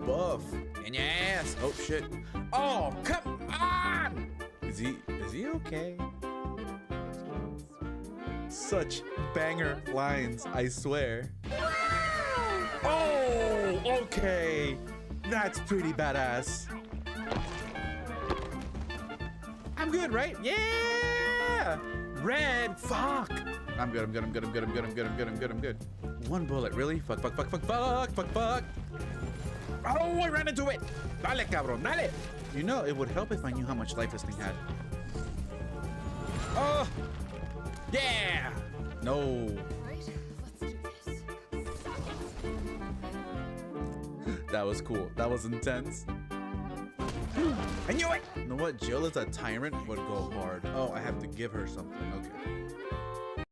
buff. In your ass. Oh shit. Oh, come on! Is he okay? Such banger lines, I swear. Oh, okay. That's pretty badass. I'm good, right? Yeah! Red, fuck! I'm good. One bullet, really? Fuck. Oh, I ran into it! Dale, cabrón, dale! You know, it would help if I knew how much life this thing had. Oh! Yeah! No. Right, let's do this. That was cool. That was intense. I knew it! You know what? Jill is a tyrant would go hard. Oh, I have to give her something. Okay.